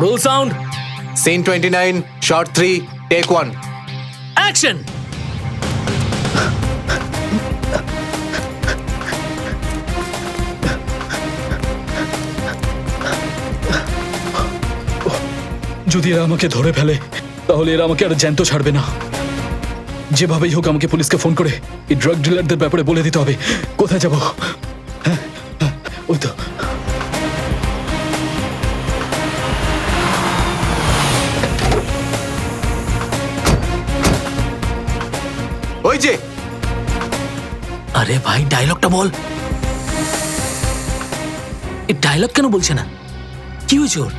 Roll sound, Scene 29, shot 3, take 1. Action. যদি এরা আমাকে ধরে ফেলে তাহলে এরা আমাকে আর জ্যান্ত ছাড়বে না। যেভাবেই হোক আমাকে পুলিশকে ফোন করে এই ড্রাগ ডিলারদের ব্যাপারে বলে দিতে হবে। কোথায় যাব? হ্যাঁ, ওই তো। ওই যে আরে ভাই ডায়লগটা বল। এই ডায়লগ কেন বলছে না? কি হয়েছে ওর?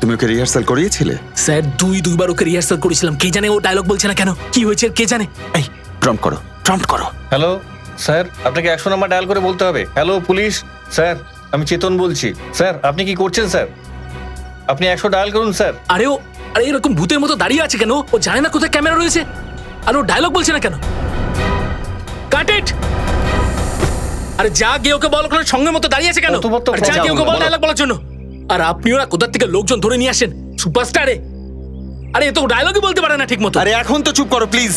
তুমি ওকে রিহার্সাল করিয়েছিলে? স্যার দুইবার ওকে রিহার্সাল করেছিলাম, কে জানে ও ডায়লগ বলছে না কেন? কি হয়েছে কে জানে? এই প্রম্পট করো, প্রম্পট করো। হ্যালো স্যার, আপনাকে 100 নাম্বার ডায়াল করে বলতে হবে। হ্যালো পুলিশ স্যার, আমি চেতন বলছি। স্যার আপনি কি করছেন স্যার? আপনি 100 ডায়াল করুন স্যার। আরে এরকম ভূতের মতো দাঁড়িয়ে আছে কেন? ও জানে না কোথায় ক্যামেরা রয়েছে? আর ও ডায়লগ বলছে না কেন? কাট ইট। আরে যা গিয়ে ওকে বল, ওখানে সঙ্গে মতো দাঁড়িয়ে আছে কেন? অত আরে যা গিয়ে ওকে বল ডায়লগ বলার জন্য। আর আপনিও না কোথা থেকে লোকজন ধরে নিয়ে আসেন সুপারস্টারে। আরে এ তো ডায়লগই বলতে পারে না ঠিক মতো। আরে এখন তো চুপ করো প্লিজ।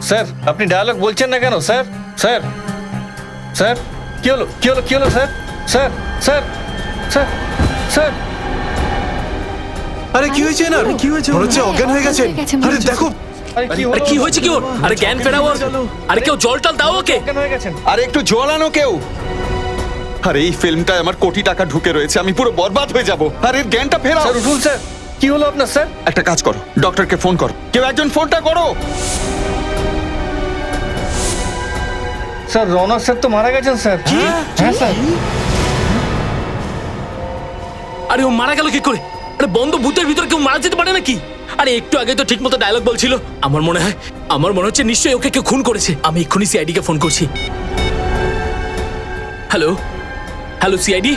স্যার আপনি ডায়ালগ বলছেন না কেন স্যার? স্যার স্যার কি হলো কি হলো কি হলো sir? Sir sir sir sir আরে কি হয়েছে না? কি হয়েছে? মনে হচ্ছে অজ্ঞান হয়ে গেছেন। আরে দেখো, আরে কি আরে হলো? কি হয়েছে কি ওর? আরে জ্ঞান ফেরাও ওর। আরে কেউ জল টল দাও ওকে। অজ্ঞান হয়ে গেছেন। আরে একটু জল আনো কেউ। আরে এই ফিল্মটায় আমার কোটি টাকা ঢুকে রয়েছে, আমি পুরো বরবাদ হয়ে যাব। আরে এর জ্ঞানটা ফেরাও। স্যার উঠুন স্যার। কি হলো আপনার স্যার? একটা কাজ করো, ডক্টরকে ফোন করো, কেউ একজন ফোনটা করো। স্যার রৌনক স্যার তো মারা গেছেন স্যার। হ্যাঁ স্যার। আরে ও মারা গেল কি করে? আরে বন্ধ ভূতের ভিতরে কেউ মারা যেতে পারে নাকি? আরে একটু আগে তো ঠিক মতো ডায়লগ বলছিল। আমার মনে হচ্ছে নিশ্চয়ই ওকে কেউ খুন করেছে। আমি এক্ষুনি সিআইডি কে ফোন করছি। Hello hello CID.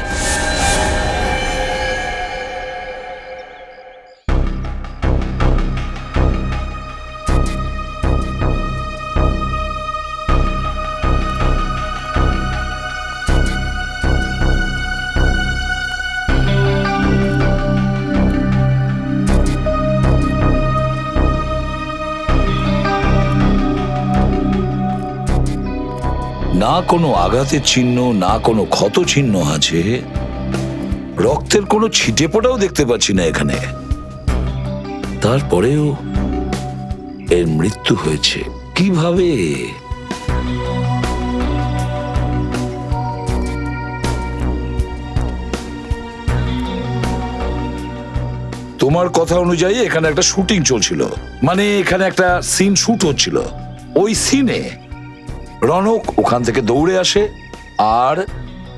না কোনো আঘাতের চিহ্ন, না কোনো ক্ষত চিহ্ন আছে। রক্তের কোনো ছিটে ফোঁটাও দেখতে পাচ্ছি না এখানে। তারপরেও এর মৃত্যু হয়েছে কিভাবে? তোমার কথা অনুযায়ী এখানে একটা শুটিং চলছিল, মানে এখানে একটা সিন শুট হচ্ছিল। ওই সিনে রনক ওখান থেকে দৌড়ে আসে আর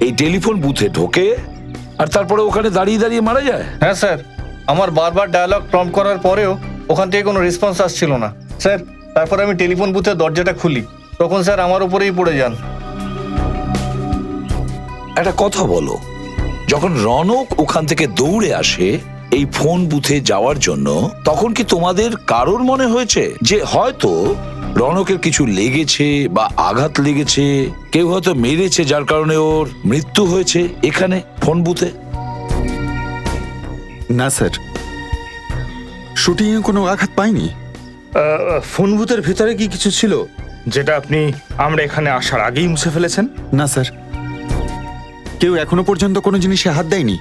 এই টেলিফোন বুথে ঢোকে, আর তারপরে ওখানে দাঁড়িয়ে দাঁড়িয়ে মারা যায়। হ্যাঁ স্যার, আমার বারবার ডায়ালগ প্রম্পট করার পরেও ওখান থেকে কোনো রেসপন্স আসছিল না স্যার। তারপর আমি টেলিফোন বুথের দরজাটা খুলি, তখন স্যার আমার উপরেই পড়ে যান। একটা কথা বলো, যখন রনক ওখান থেকে দৌড়ে আসে এই ফোন বুথে যাওয়ার জন্য, তখন কি তোমাদের কারোর মনে হয়েছে যে হয়তো রনকের কিছু লেগেছে বা আঘাত লেগেছে, কেউ হয়তো মেরেছে যার কারণে ওর মৃত্যু হয়েছে এখানে ফোন বুথে? না স্যার, শুটিং এ কোনো আঘাত পাইনি। ফোন বুথের ভিতরে কি কিছু ছিল যেটা আপনি আমরা এখানে আসার আগেই মুছে ফেলেছেন? না স্যার, কেউ এখনো পর্যন্ত কোনো জিনিসে হাত দেয়নি।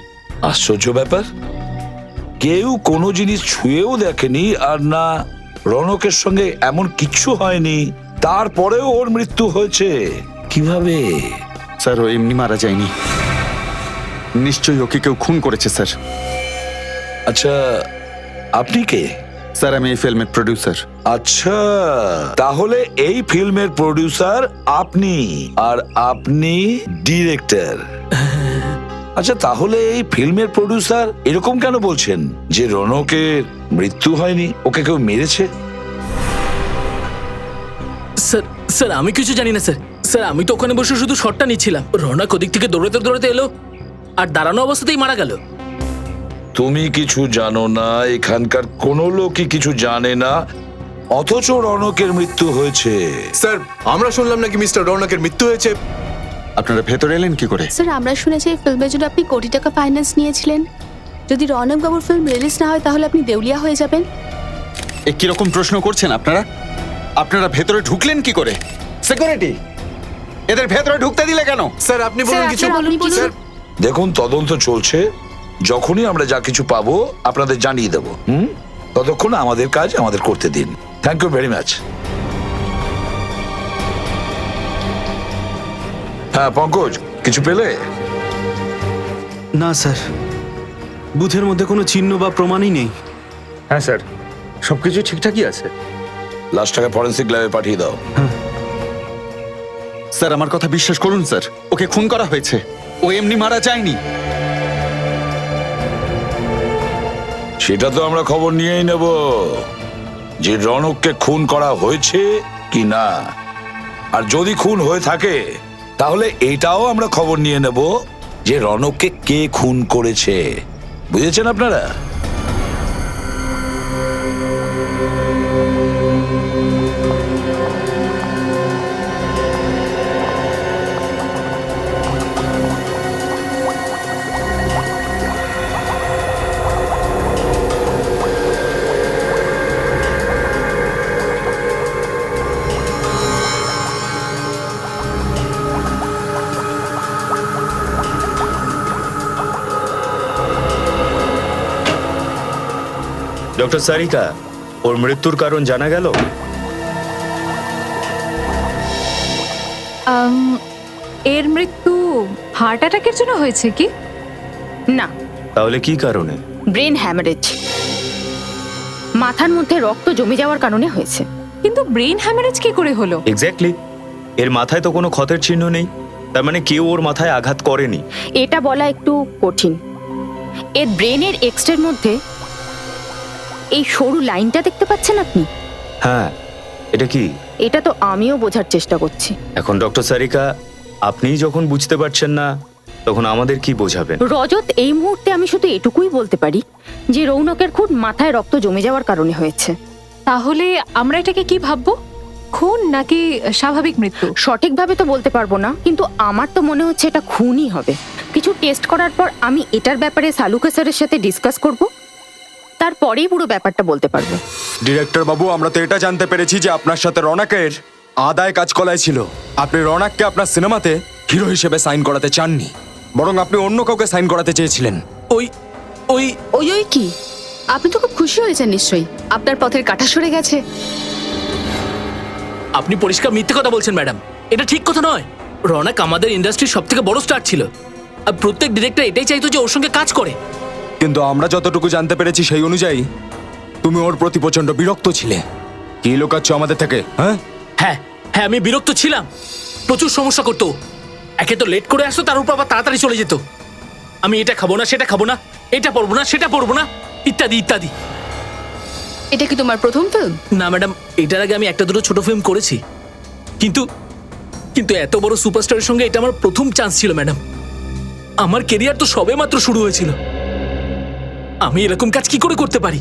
আশ্চর্য ব্যাপার, কেউ কোনো জিনিস ছুঁয়েও দেখেনি, আর না রনকের সঙ্গে এমন কিচ্ছু হয়নি, তারপরেও ওর মৃত্যু হয়েছে কিভাবে? স্যার ও এমনি মারা যায়নি, নিশ্চয়ই ওকে কেউ খুন করেছে স্যার। আচ্ছা, আপনি কে? স্যার আমি এই ফিল্মের প্রডিউসার। আচ্ছা, তাহলে এই ফিল্মের প্রডিউসার আপনি, আর আপনি ডিরেক্টর। আচ্ছা, তাহলে এই ফিল্মের প্রডিউসার এরকম কেন বলছেন যে রনকের মৃত্যু হয়নি, ওকে কেউ মেরেছে? স্যার আমি কিছু জানি না স্যার। স্যার আমি তো ওখানে বসে শুধু শটটা নিচ্ছিলাম। রনক ওদিক থেকে দৌড়াতে দৌড়াতে এলো আর দাঁড়ানো অবস্থাতেই মারা গেল। তুমি কিছু জানো না, এখানকার কোনো লোকই কিছু জানে না, অথচ রনকের মৃত্যু হয়েছে। স্যার আমরা শুনলাম নাকি মিস্টার রৌনকের মৃত্যু হয়েছে। আপনারা ভেতরে এলেন কি করে? স্যার আমরা শুনেছি এই ফিল্মের জন্য আপনি কোটি টাকা ফাইন্যান্স নিয়েছিলেন। যদি রৌনক বাবুর ফিল্ম রিলিজ না হয় তাহলে আপনি দেউলিয়া হয়ে যাবেন। এ কিরকম প্রশ্ন করছেন আপনারা? আপনারা ভেতরে ঢুকলেন কি করে? সিকিউরিটি, এদের ভেতরে ঢুকতে দিলে কেন? স্যার আপনি বলুন কিছু। আপনি বলুন। স্যার দেখুন, তদন্ত চলছে, যখনই আমরা যা কিছু পাবো আপনাদের জানিয়ে দেব। ততক্ষণ আমাদের কাজ আমাদের করতে দিন। Thank you very much. হ্যাঁ পঙ্কজ, কিছু পেলে? না স্যার, বুথের মধ্যে কোনো চিহ্ন বা প্রমাণই নেই। হ্যাঁ স্যার, সবকিছু ঠিকঠাকই আছে। লাশটাকে ফরেন্সিক ল্যাবে পাঠিয়ে দাও। স্যার আমার কথা বিশ্বাস করুন স্যার, ওকে খুন করা হয়েছে, ও এমনি মারা যায়নি। সেটা তো আমরা খবর নিয়েই নেব যে রনককে খুন করা হয়েছে কি না। আর যদি খুন হয়ে থাকে তাহলে এটাও আমরা খবর নিয়ে নেব যে রনককে কে খুন করেছে। বুঝেছেন আপনারা? ডক্টর সারিকা, ওর মৃত্যুর কারণ জানা গেল? এর মৃত্যু হার্ট অ্যাটাকের জন্য হয়েছে কি? না, তাহলে কি কারণে? ব্রেন হ্যামারেজ, মাথার মধ্যে রক্ত জমে যাওয়ার কারণে হয়েছে। কিন্তু ব্রেন হ্যামারেজ কি করে হলো? এক্স্যাক্টলি, এর মাথায় তো কোনো ক্ষতের চিহ্ন নেই, তার মানে কেউ ওর মাথায় আঘাত করেনি। এটা বলা একটু কঠিন। এর ব্রেনের এক্সটের মধ্যে এই সরু লাইনটা দেখতে পাচ্ছেন আপনি? হ্যাঁ, এটা কি? এটা তো আমিও বোঝার চেষ্টা করছি। এখন ডক্টর সারিকা, আপনিই যখন বুঝতে পারছেন না তখন আমাদের কি বোঝাবেন? রজত, এই মুহূর্তে আমি শুধু এটুকুই বলতে পারি যে রৌনকের খুন মাথায় রক্ত জমে যাওয়ার কারণে হয়েছে। তাহলে আমরা এটাকে কি ভাববো, খুন নাকি স্বাভাবিক মৃত্যু? সঠিকভাবে তো বলতে পারবো না, কিন্তু আমার তো মনে হচ্ছে এটা খুনই হবে। কিছু টেস্ট করার পর আমি এটার ব্যাপারে সালুকা স্যারের সাথে ডিসকাস করব, তারপরেই পুরো ব্যাপারটা বলতে পারবো। ডিরেক্টর বাবু, আমরা তো এটা জানতে পেরেছি যে আপনার সাথে রনকের আদায় কাজ কলাই ছিল। আপনি রনককে আপনার সিনেমাতে হিরো হিসেবে সাইন করাতে চাননি, বরং আপনি অন্য কাউকে সাইন করাতে চেয়েছিলেন। ওই ওই ওই ওই কি, আপনি তো খুব খুশি হয়েছেন নিশ্চয়ই, আপনার পথের কাঁটা সরে গেছে। আপনি পরিষ্কার মিথ্যে কথা বলছেন ম্যাডাম, এটা ঠিক কথা নয়। রনক আমাদের ইন্ডাস্ট্রির সব থেকে বড় স্টার ছিল, আর প্রত্যেক ডিরেক্টর এটাই চাইতো যে ওর সঙ্গে কাজ করে। কিন্তু আমরা যতটুকু জানতে পেরেছি সেই অনুযায়ী তুমি ওর প্রতি প্রচন্ড বিরক্ত ছিলে। কি লুকাচ্ছ আমাদের থেকে? হ্যাঁ হ্যাঁ হ্যাঁ, আমি বিরক্ত ছিলাম। প্রচুর সমস্যা করতো। একে তো লেট করে আসতো, তার উপর আবার তাড়াতাড়ি চলে যেত। আমি এটা খাবো না, সেটা খাবো না, এটা পরবো না, সেটা পরবো না, ইত্যাদি ইত্যাদি। এটা কি তোমার প্রথম ফিল্ম? না ম্যাডাম, এটার আগে আমি একটা দুটো ছোট ফিল্ম করেছি, কিন্তু কিন্তু এত বড় সুপারস্টারের সঙ্গে এটা আমার প্রথম চান্স ছিল ম্যাডাম। আমার কেরিয়ার তো সবে মাত্র শুরু হয়েছিল। আমি এরকম কাজ কি করে করতে পারি?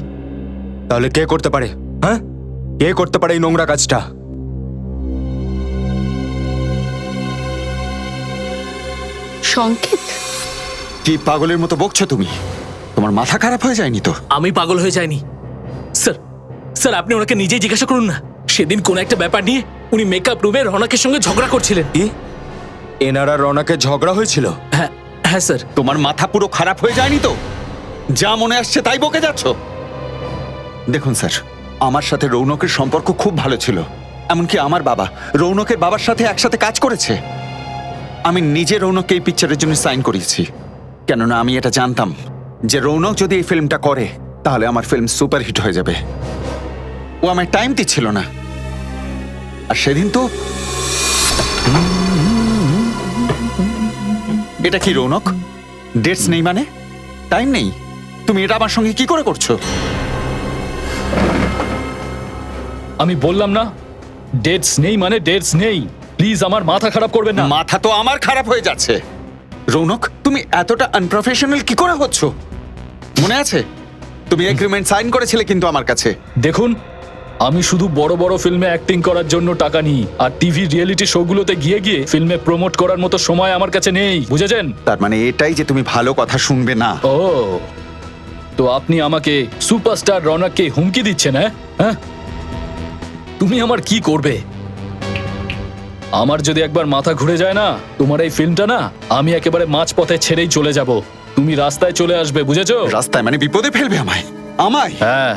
তাহলে কে করতে পারে? হ্যাঁ, কে করতে পারে এই নোংরা কাজটা? সংকেত, কি পাগলের মতো বকছো তুমি? তোমার মাথা খারাপ হয়ে যায়নি তো? আমি পাগল হয়ে যাইনি স্যার। স্যার আপনি ওনাকে নিজেই জিজ্ঞাসা করুন না। সেদিন কোন একটা ব্যাপার নিয়ে উনি মেকআপ রুমে রনকের সঙ্গে ঝগড়া করছিলেন। কি এনারা রনকের ঝগড়া হয়েছিল? হ্যাঁ হ্যাঁ স্যার। তোমার মাথা পুরো খারাপ হয়ে যায়নি তো? যা মনে আসছে তাই বকে যাচ্ছ। দেখুন স্যার, আমার সাথে রৌনকের সম্পর্ক খুব ভালো ছিল। এমনকি আমার বাবা রৌনকের বাবার সাথে একসাথে কাজ করেছে। আমি নিজে রৌনককে এই পিকচারের জন্য সাইন করিয়েছি, কেননা আমি এটা জানতাম যে রৌনক যদি এই ফিল্মটা করে তাহলে আমার ফিল্ম সুপারহিট হয়ে যাবে। ও আমায় টাইম দিচ্ছিল না, আর সেদিন তো এটা কি রৌনক? ডেটস নেই মানে? টাইম নেই? তুমি এটা আমার সঙ্গে কি করে করছো? আমি বললাম না, ডেটস নেই মানে ডেটস নেই। প্লিজ আমার মাথা খারাপ করবেন না। মাথা তো আমার খারাপ হয়ে যাচ্ছে। রৌনক, তুমি এতটা আনপ্রফেশনাল কি করে হচ্ছ? মনে আছে তুমি এগ্রিমেন্ট সাইন করেছিলে কিন্তু আমার কাছে। দেখুন, আমি শুধু বড় বড় ফিল্মে অ্যাক্টিং করার জন্য টাকা নিই, আর টিভি রিয়েলিটি শোগুলোতে গিয়ে গিয়ে ফিল্মে প্রমোট করার মতো সময় আমার কাছে নেই, বুঝেছেন? তার মানে এটাই যে তুমি ভালো কথা শুনবে না। ও, তো আপনি আমাকে সুপারস্টার রনককে হুমকি দিচ্ছেন? হ্যাঁ, তুমি আমার কি করবে? আমার যদি একবার মাথা ঘুরে যায় না তোমার এই ফিল্মটা না, আমি একেবারে মাঝপথে ছেড়েই চলে যাব। তুমি রাস্তায় চলে আসবে, বুঝেছো? রাস্তায় মানে বিপদে ফেলবে আমায়? আমায়? হ্যাঁ।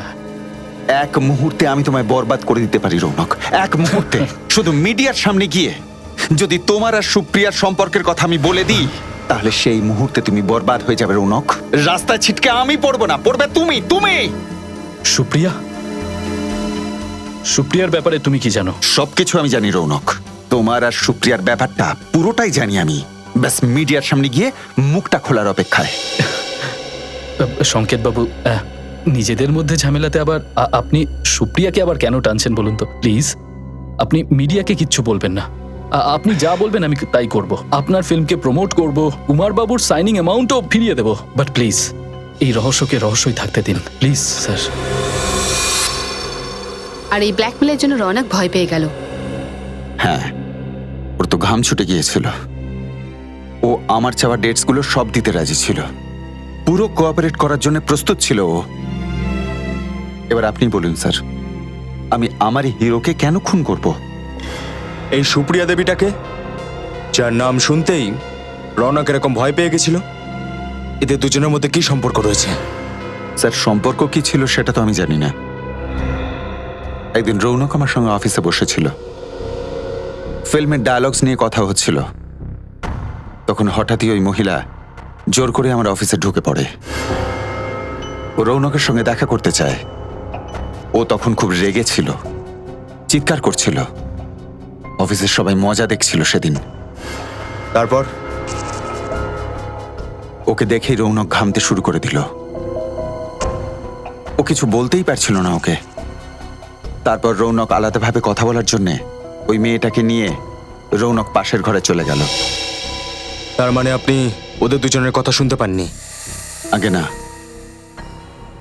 এক মুহূর্তে আমি তোমায় বরবাদ করে দিতে পারি রৌনক, এক মুহূর্তে। শুধু মিডিয়ার সামনে গিয়ে যদি তোমার আর সুপ্রিয়ার সম্পর্কের কথা আমি বলে দিই, তাহলে সেই মুহূর্তে তুমি বরবাদ হয়ে যাবে রৌনক। রাস্তায় ছিটকে আমি পড়বো না, পড়বে তুমি। তুমি সুপ্রিয়া? সুপ্রিয়ার ব্যাপারে তুমি কি জানো? সবকিছু আমি জানি রৌনক, তোমার আর সুপ্রিয়ার ব্যাপারটা পুরোটাই জানি আমি। ব্যাস মিডিয়ার সামনে গিয়ে মুখটা খোলার অপেক্ষায়। সংকেত বাবু, নিজেদের মধ্যে ঝামেলাতে আবার আপনি সুপ্রিয়াকে আবার কেন টানছেন বলুন তো প্লিজ? আপনি মিডিয়াকে কিচ্ছু বলবেন না, আপনি যা বলবেন আমি তাই করব। আপনার ফিল্মকে প্রমোট করব, কুমার বাবুর সাইনিং অ্যামাউন্টও ফিরিয়ে দেব। বাট প্লিজ এই রহস্যকে রহস্যই থাকতে দিন, প্লিজ স্যার। আর এই ব্ল্যাকমেলের জন্য রনক ভয় পেয়ে গেল। হ্যাঁ, ওর তো ঘাম ছুটে গিয়েছিল। ও আমার চাওয়া ডেটসগুলো সব দিতে রাজি ছিল, পুরো কোঅপারেট করার জন্য প্রস্তুত ছিল ও। এবার আপনি বলুন স্যার, আমি আমার হিরোকে কেন খুন করব? এই সুপ্রিয়া দেবীটাকে, যার নাম শুনতেই রনক এরকম ভয় পেয়ে গেছিল, এদের দুজনের মধ্যে কি সম্পর্ক রয়েছে? স্যার, সম্পর্ক কি ছিল সেটা তো আমি জানি না। একদিন রৌনক আমার সঙ্গে অফিসে বসেছিল, ফিল্মের ডায়ালগস নিয়ে কথা হচ্ছিল। তখন হঠাৎই ওই মহিলা জোর করে আমার অফিসে ঢুকে পড়ে। ও রৌনকের সঙ্গে দেখা করতে চায়। ও তখন খুব রেগে ছিল, চিৎকার করছিল। অফিসের সবাই মজা দেখছিল সেদিন। তারপর ওকে দেখেই রৌনক ঘামতে শুরু করে দিল। ও কিছু বলতেই পারছিল না ওকে। তারপর রৌনক আলাদাভাবে কথা বলার জন্যে ওই মেয়েটাকে নিয়ে রৌনক পাশের ঘরে চলে গেল। তার মানে আপনি ওদের দুজনের কথা শুনতে পাননি? আগে না,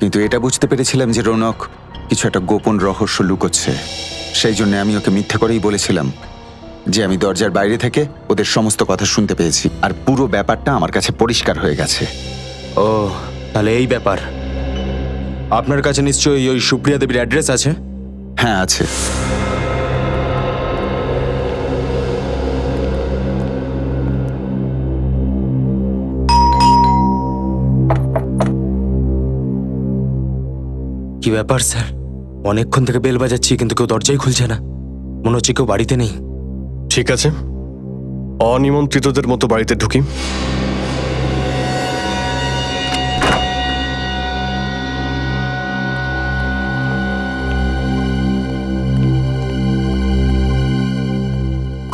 কিন্তু এটা বুঝতে পেরেছিলাম যে রৌনক কিছু একটা গোপন রহস্য লুকোচ্ছে। সেই জন্য আমি ওকে মিথ্যে করেই বলেছিলাম যে আমি দরজার বাইরে থেকে ওদের সমস্ত কথা শুনতে পেয়েছি, আর পুরো ব্যাপারটা আমার কাছে পরিষ্কার হয়ে গেছে। ও, তাহলে এই ব্যাপার। আপনার কাছে নিশ্চয়ই ওই সুপ্রিয়া দেবীর অ্যাড্রেস আছে? হ্যাঁ, আছে। কি ব্যাপার স্যার, অনেকক্ষণ থেকে বেল বাজাচ্ছি কিন্তু কেউ দরজাই খুলছে না। মনে হচ্ছে কেউ বাড়িতে নেই। ঠিক আছে, অনিমন্ত্রিতদের মতো বাড়িতে ঢুকি।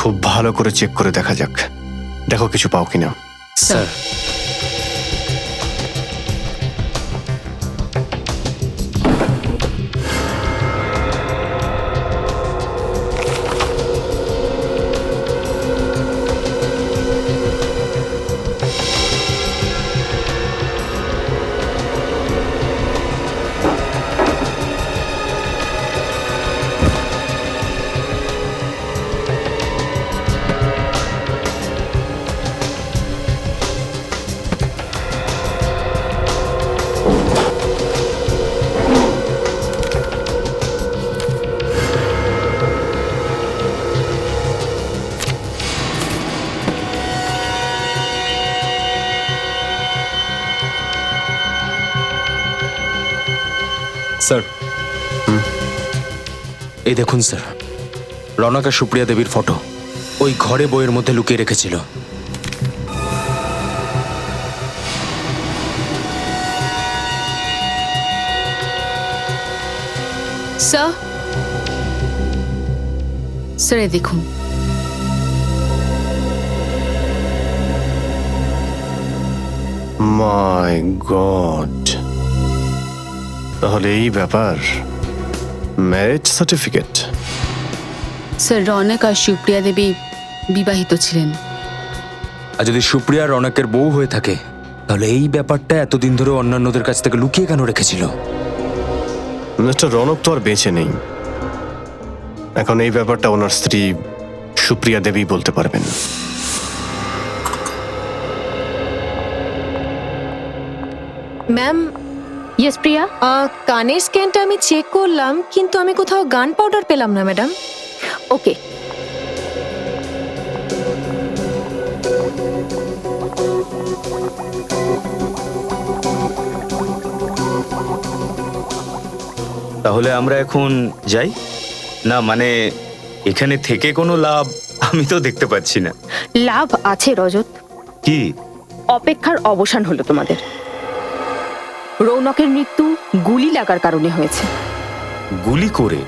খুব ভালো করে চেক করে দেখা যাক, দেখো কিছু পাও কিনা। স্যার, স্যার, এই দেখুন স্যার, রনক আর সুপ্রিয়া দেবীর ফটো ওই ঘরে বইয়ের মধ্যে লুকিয়ে রেখেছিল। স্যার, স্যার এই দেখুন। মাই গড, তাহলে এই ব্যাপার, ম্যারেজ সার্টিফিকেট। স্যার, রনক আর সুপ্রিয়া দেবী বিবাহিত ছিলেন। আর যদি সুপ্রিয়া রনকের বউ হয়ে থাকে, তাহলে এই ব্যাপারটা এতদিন ধরে অন্যান্যদের কাছ থেকে লুকিয়ে কেন রেখেছিল? মিস্টার রনক তো আর বেঁচে নেই, এখন এই ব্যাপারটা ওনার স্ত্রী সুপ্রিয়া দেবী বলতে পারবেন। ম্যাম, ইয়েস প্রিয়া। কানের স্ক্যানটা আমি চেক করলাম, কিন্তু আমি কোথাও গান পাউডার পেলাম না ম্যাডাম। ওকে, তাহলে আমরা এখন যাই? না মানে এখানে থেকে কোনো লাভ আমি তো দেখতে পাচ্ছি না। লাভ আছে রজত। কি? অপেক্ষার অবসান হলো তোমাদের। রৌনকের মৃত্যু গুলি লাগার কারণে হয়েছে। গুলি করে?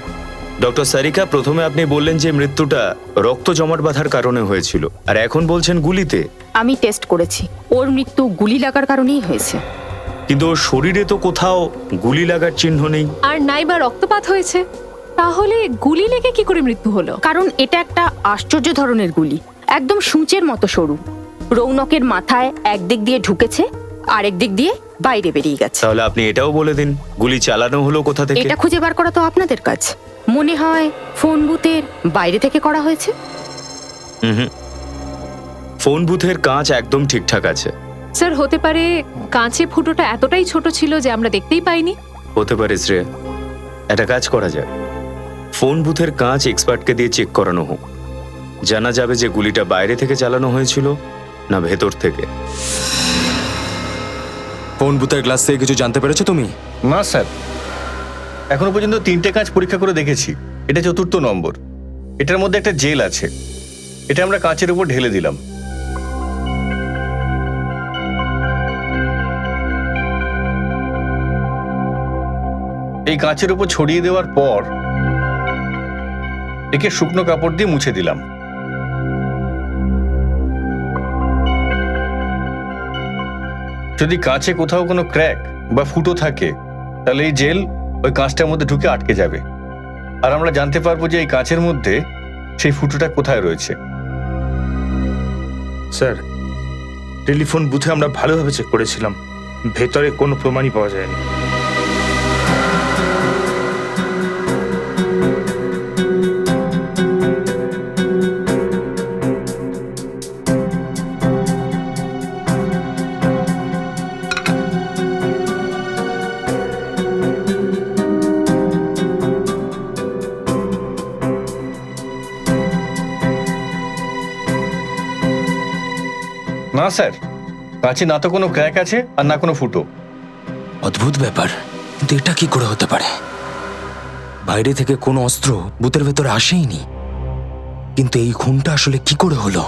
ডক্টর সারিকা, প্রথমে আপনি বললেন যে মৃত্যুটা রক্ত জমাট বাঁধার কারণে হয়েছিল, আর এখন বলছেন গুলিতে। আমি টেস্ট করেছি, ওর মৃত্যু গুলি লাগার কারণেই হয়েছে। কিন্তু ওর শরীরে তো কোথাও গুলি লাগার চিহ্ন নেই। আর নাই বা রক্তপাত হয়েছে, তাহলে গুলি লেগে কি করে মৃত্যু হলো? কারণ এটা একটা আশ্চর্য ধরনের গুলি, একদম সূচের মতো সরু। রৌনকের মাথায় একদিক দিয়ে ঢুকেছে, আরেক দিক দিয়ে বাইরে বেরিয়ে গেছে। তাহলে আপনি এটাও বলে দিন গুলি চালানো হলো কোথা থেকে। এটা খুঁজে বার করা তো আপনাদের কাজ। মনে হয় ফোন বুথের বাইরে থেকে করা হয়েছে। ফোন বুথের কাঁচ একদম ঠিকঠাক আছে। স্যার, হতে পারে কাঁচে ফুটোটা এতটাই ছোট ছিল যে আমরা দেখতেই পাইনি। হতে পারে শ্রেয়া, একটা কাজ করা যায়, ফোন বুথের কাঁচ এক্সপার্টকে দিয়ে চেক করানো হোক, জানা যাবে যে গুলিটা বাইরে থেকে চালানো হয়েছিল না ভেতর থেকে। ফোন বুথের গ্লাস থেকে কিছু জানতে পেরেছো তুমি? না স্যার, এখনো পর্যন্ত 3টে কাঁচ পরীক্ষা করে দেখেছি, এটা 4র্থ নম্বর। এটার মধ্যে একটা জেল আছে, এটা আমরা কাঁচের উপর ঢেলে দিলাম। এই কাঁচের উপর ছড়িয়ে দেওয়ার পর একে শুকনো কাপড় দিয়ে মুছে দিলাম। যদি কাঁচে কোথাও কোনো ক্র্যাক বা ফুটো থাকে, তাহলে এই জেল ওই কাঁচটার মধ্যে ঢুকে আটকে যাবে, আর আমরা জানতে পারবো যে এই কাঁচের মধ্যে সেই ফুটোটা কোথায় রয়েছে। স্যার, টেলিফোন বুথে আমরা ভালোভাবে চেক করেছিলাম, ভেতরে কোনো প্রমাণই পাওয়া যায়নি। না স্যার, কাঁচে না তো কোনো ক্র্যাক আছে আর না কোনো ফুটো। অদ্ভুত ব্যাপার, কিন্তু এটা কি করে হতে পারে? বাইরে থেকে কোনো অস্ত্র বুথের ভেতরে আসেইনি, কিন্তু এই খুনটা আসলে কি করে হলো?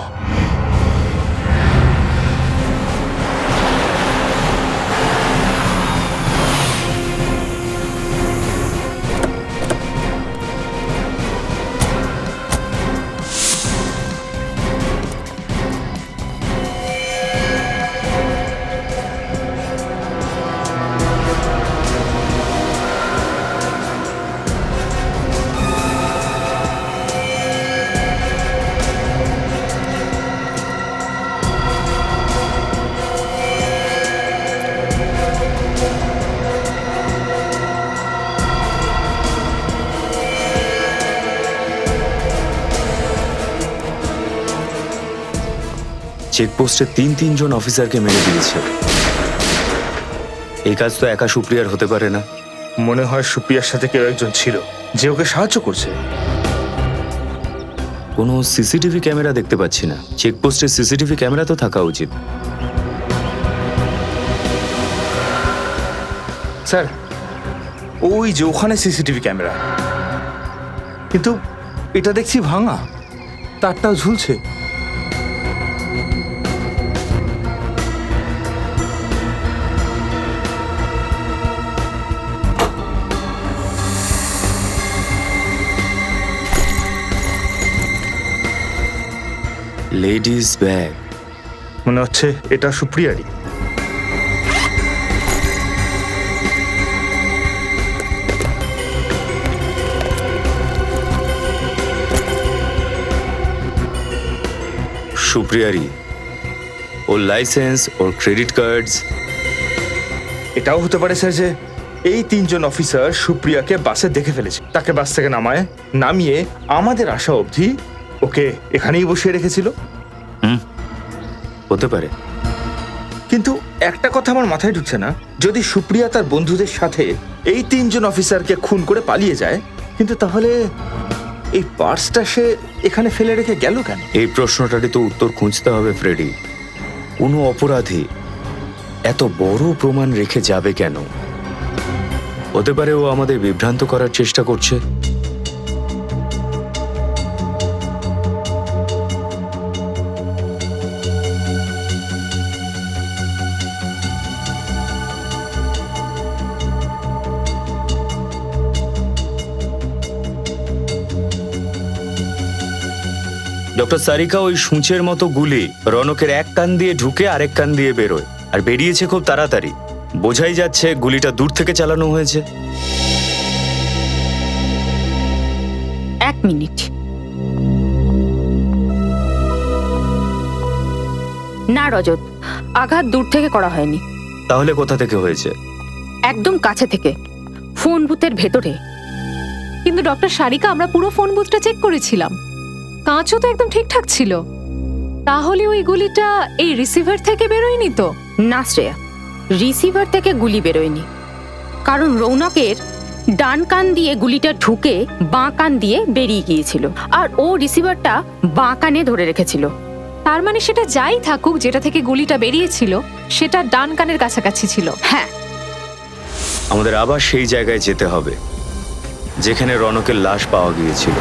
চেকপোস্টে 3জন অফিসারকে মেরে দিয়েছে। এই কাজ তো একা সুপ্রিয়ার হতে পারে না। মনে হয় সুপ্রিয়ার সাথে কেউ একজন ছিল যে ওকে সাহায্য করছে। কোনো সিসিটিভি ক্যামেরা দেখতে পাচ্ছি না। চেকপোস্টে সিসিটিভি ক্যামেরা তো থাকা উচিত। স্যার, ওই যে ওখানে সিসিটিভি ক্যামেরা, কিন্তু এটা দেখছি ভাঙা, তারটাও ঝুলছে। লেডিস ব্যাগ, মনে হচ্ছে এটা সুপ্রিয়ারই। সুপ্রিয়ারই। ওর লাইসেন্স, ওর ক্রেডিট কার্ডস। এটাও হতে পারে স্যার যে এই তিনজন অফিসার সুপ্রিয়াকে বাসে দেখে ফেলেছে, তাকে বাস থেকে নামিয়ে আমাদের আসা অবধি ওকে এখানেই বসিয়ে রেখেছিল। হতে পারে, কিন্তু একটা কথা আমার মাথায় ঢুকছে না, যদি সুপ্রিয়া তার বন্ধুদের সাথে এই তিনজন অফিসারকে খুন করে পালিয়ে যায়, কিন্তু তাহলে এই পার্সটা সে এখানে ফেলে রেখে গেল কেন? এই প্রশ্নটারই তো উত্তর খুঁজতে হবে ফ্রেডি। কোনো অপরাধী এত বড় প্রমাণ রেখে যাবে কেন? হতে পারে ও আমাদের বিভ্রান্ত করার চেষ্টা করছে। ডক্টর সারিকা, ওই সূঁচের মতো গুলি রনকের এক কান দিয়ে ঢুকে আরেক কান দিয়ে বেরোয়, আর বেরিয়েছে খুব তাড়াতাড়ি। বোঝাই যাচ্ছে গুলিটা দূর থেকে চালানো হয়েছে। 1 মিনিট। না রজত, আঘাত দূর থেকে করা হয়নি। তাহলে কোথা থেকে হয়েছে? একদম কাছে থেকে, ফোন বুথের ভেতরে। কিন্তু ডক্টর সারিকা, আমরা পুরো ফোন বুথটা চেক করেছিলাম, কাঁচও তো একদম ঠিকঠাক ছিল। তাহলে ওই গুলিটা এই রিসিভার থেকে বেরোয়নি তো? না শ্রেয়া, রিসিভার থেকে গুলি বেরোয়নি, কারণ রৌনকের ডান কান দিয়ে গুলিটা ঢুকে বাঁ কান দিয়ে বেরিয়ে গিয়েছিল, আর ও রিসিভারটা বাঁ কানে ধরে রেখেছিল। তার মানে সেটা যাই থাকুক, যেটা থেকে গুলিটা বেরিয়েছিল সেটা ডান কানের কাছাকাছি ছিল। হ্যাঁ, আমাদের আবার সেই জায়গায় যেতে হবে যেখানে রনকের লাশ পাওয়া গিয়েছিল।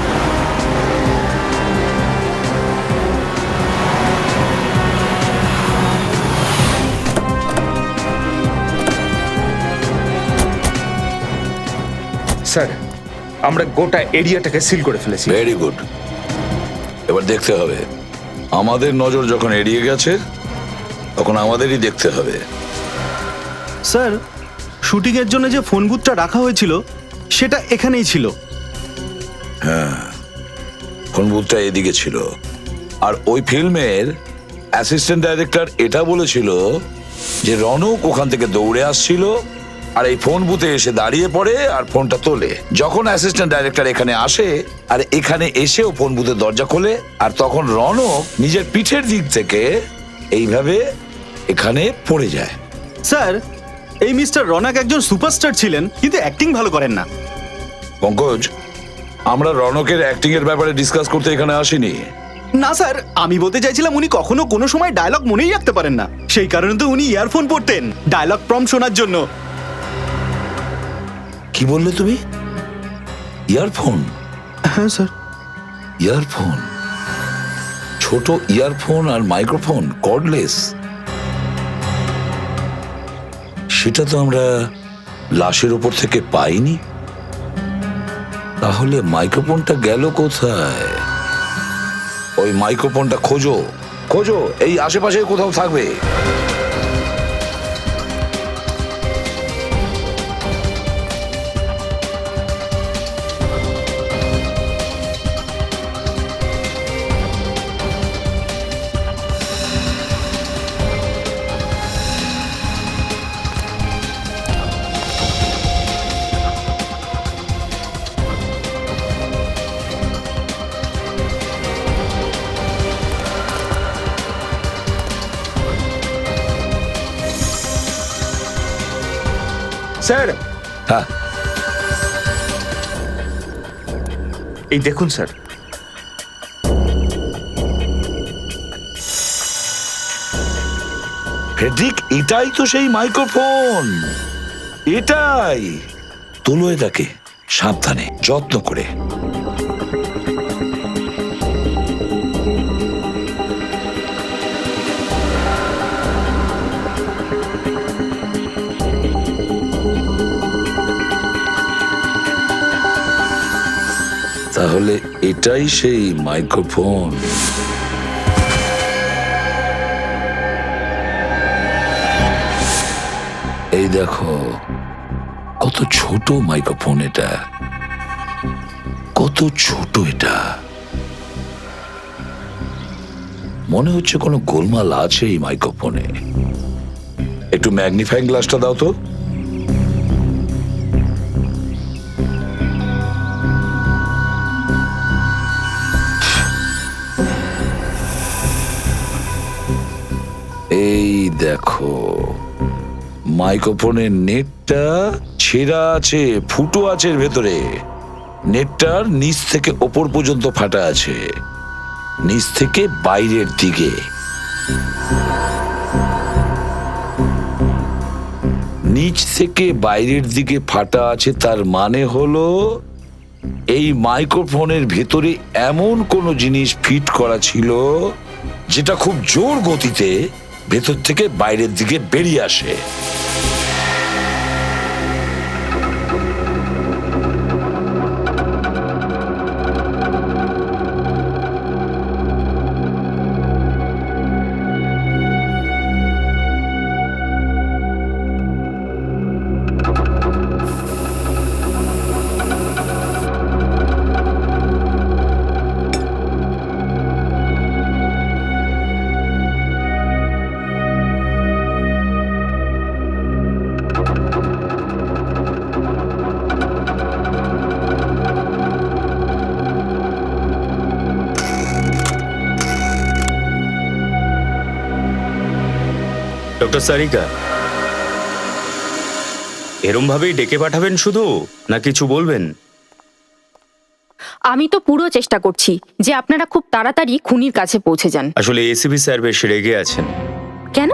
স্যার, আমরা গোটা এরিয়াটাকে সিল করে ফেলেছি। Very good. এবার দেখতে হবে, আমাদের নজর যখন এড়িয়ে গেছে তখন আমাদেরই দেখতে হবে। স্যার, শুটিং এর জন্য যে ফোন বুথটা রাখা হয়েছিল সেটা এখানেই ছিল। হ্যাঁ, ফোন বুথটা এদিকে ছিল। আর ওই ফিল্মের অ্যাসিস্ট্যান্ট ডাইরেক্টর এটা বলেছিল যে রনক ওখান থেকে দৌড়ে আসছিল আর এই ফোন বুথে এসে দাঁড়িয়ে পড়ে আর ফোনটা তোলে। যখন অ্যাসিস্ট্যান্ট ডাইরেক্টর এখানে আসে আর এখানে এসেও ফোন বুথের দরজা খোলে, আর তখন রনক নিজের পিঠের দিক থেকে এইভাবে এখানে পড়ে যায়। স্যার, এই মিস্টার রনক একজন সুপারস্টার ছিলেন, কিন্তু অ্যাক্টিং ভালো করেন না। পঙ্কজ, আমরা রনকের অ্যাক্টিং এর ব্যাপারে ডিসকাস করতে এখানে আসিনি। না স্যার, আমি বলতে চাইছিলাম উনি কখনো কোনো সময় ডায়লগ মনেই রাখতে পারেন না, সেই কারণে তো উনি ইয়ারফোন পরতেন ডায়লগ প্রম্পট শোনার জন্য। কি বললে তুমি? ইয়ারফোন? হ্যাঁ স্যার। ইয়ারফোন? ছোট ইয়ারফোন আর মাইক্রোফোন, কর্ডলেস? সেটা তো আমরা লাশের উপর থেকে পাইনি। তাহলে মাইক্রোফোনটা গেল কোথায়? ওই মাইক্রোফোনটা খোঁজো, খোঁজো, এই আশেপাশে কোথাও থাকবে। স্যার, হ্যাঁ, এই দেখুন স্যার। ফ্রেডরিক, এটাই তো সেই মাইক্রোফোন, এটাই। তোলো এটাকে সাবধানে, যত্ন করে। তাহলে এটাই সেই মাইক্রোফোন। এই দেখো কত ছোট মাইক্রোফোন, এটা কত ছোট। এটা মনে হচ্ছে কোনো গোলমাল আছে এই মাইক্রোফোনে। একটু ম্যাগনিফাইং গ্লাসটা দাও তো। দেখো, মাইক্রোফোনের নেটটা ছেঁড়া আছে, ফুটো আছে এর ভেতরে। নেটটার নিচ থেকে ওপর পর্যন্ত ফাটা আছে, নিচ থেকে বাইরের দিকে। নিচ থেকে বাইরের দিকে ফাটা আছে, তার মানে হলো এই মাইক্রোফোনের ভেতরে এমন কোনো জিনিস ফিট করা ছিল যেটা খুব জোর গতিতে ভেতর থেকে বাইরের দিকে বেরিয়ে আসে। ডক্টর সারিকা, এরম ভাবেই ডেকে পাঠাবেন শুধু, না কিছু বলবেন? আমি তো পুরো চেষ্টা করছি যে আপনারা খুব তাড়াতাড়ি খুনির কাছে পৌঁছে যান। আসলে এসিপি স্যার বেশ রেগে আছেন। কেন?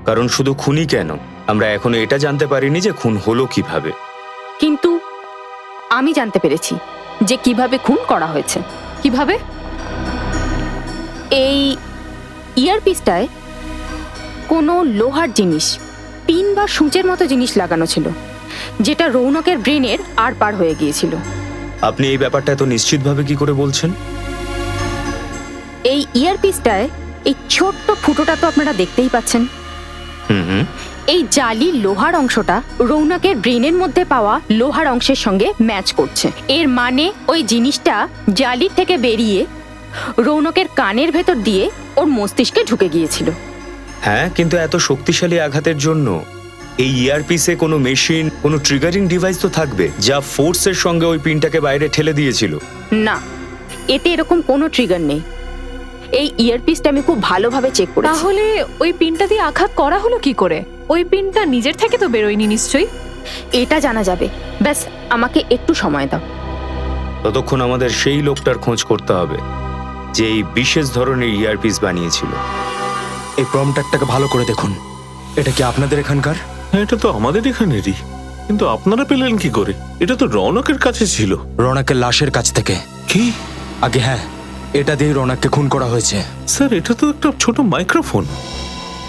কারণ শুধু খুনি কেন, আমরা এখনো এটা জানতে পারিনি যে খুন হলো কিভাবে। কিন্তু আমি জানতে পেরেছি যে কিভাবে খুন করা হয়েছে। কিভাবে? এই ইয়ারপিসটায় কোনো লোহার জিনিস, পিন বা সূচের মতো জিনিস লাগানো ছিল, যেটা রৌনকের ব্রেনের আর পার হয়ে গিয়েছিল। আপনি এই ব্যাপারটা এত নিশ্চিতভাবে কি করে বলছেন? এই ইয়ারপিসটায় এই ছোট্ট ফুটোটা তো আপনারা দেখতেই পাচ্ছেন। হুম। এই জালি লোহার অংশটা রৌনকের ব্রেনের মধ্যে পাওয়া লোহার অংশের সঙ্গে ম্যাচ করছে। এর মানে ওই জিনিসটা জালির থেকে বেরিয়ে রৌনকের কানের ভেতর দিয়ে ওর মস্তিষ্কে ঢুকে গিয়েছিল। হ্যাঁ, কিন্তু এত শক্তিশালী আঘাতের জন্য এই ইয়ারপিসে কোনো মেশিন, কোনো ট্রিগারিং ডিভাইস তো থাকবে যা ফোর্সের সঙ্গে ওই পিনটাকে বাইরে ঠেলে দিয়েছিল। না, এতে এরকম কোনো ট্রিগার নেই। এই ইয়ারপিসটা আমি খুব ভালোভাবে চেক করেছি। তাহলে ওই পিনটা দিয়ে আঘাত করা হলো কি করে? ওই পিনটা নিজের থেকে তো বেরোয়নি নিশ্চয়ই। এটা জানা যাবে, ব্যাস আমাকে একটু সময় দাও। ততক্ষণ আমাদের সেই লোকটার খোঁজ করতে হবে যে এই বিশেষ ধরনের ইয়ারপিস বানিয়েছিল। এই প্রম্পটারটাকে ভালো করে দেখুন, এটা কি আপনাদের এখানকার? হ্যাঁ, এটা তো আমাদের এখানেরই, কিন্তু আপনারা পেলেন কি করে? এটা তো রৌনকের কাছে ছিল। রৌনকের লাশের কাছ থেকে। কি? আগে হ্যাঁ, এটা দিয়ে রৌনককে খুন করা হয়েছে। স্যার, এটা তো একটা ছোট মাইক্রোফোন।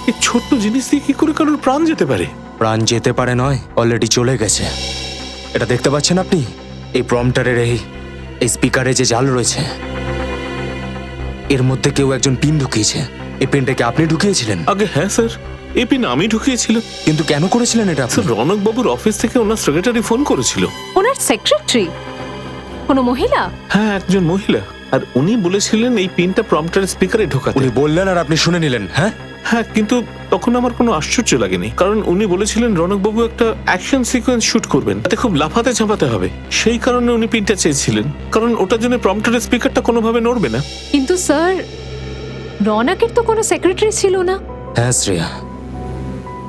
এই ছোট্ট জিনিস দিয়ে কি করে কারোর প্রাণ যেতে পারে? প্রাণ যেতে পারে নয়, অলরেডি চলে গেছে। এটা দেখতে পাচ্ছেন আপনি? এই প্রম্পটারের এই স্পিকারে যে জাল রয়েছে, এর মধ্যে কেউ একজন পিন ঢুকিয়েছে। এই পিনটাকে আপনি ঢুকিয়েছিলেন? আগে হ্যাঁ স্যার, এই পিন আমি ঢুকিয়েছিলাম। কিন্তু কেন করেছিলেন এটা? স্যার, রৌনক বাবুর অফিস থেকে ওনার সেক্রেটারি ফোন করেছিল। ওনার সেক্রেটারি? কোনো মহিলা? হ্যাঁ, একজন মহিলা। আর উনি বলেছিলেন এই পিনটা প্রম্পটারের স্পিকারে ঢোকাতে। উনি বললেন আর আপনি শুনে নিলেন? হ্যাঁ হ্যাঁ, কিন্তু তখন আমার কোনো আশ্চর্য লাগেনি, কারণ উনি বলেছিলেন রৌনক বাবু একটা অ্যাকশন সিকোয়েন্স শুট করবেন, তাতে খুব লাফাতে ঝাঁপাতে হবে। সেই কারণে উনি পিনটা চেয়েছিলেন, কারণ ওটার জন্য প্রম্পটারের স্পিকারটা কোনোভাবে নড়বে না। কিন্তু স্যার, রৌনকের তো কোনো সেক্রেটারি ছিল না। হ্যাঁ শ্রেয়া,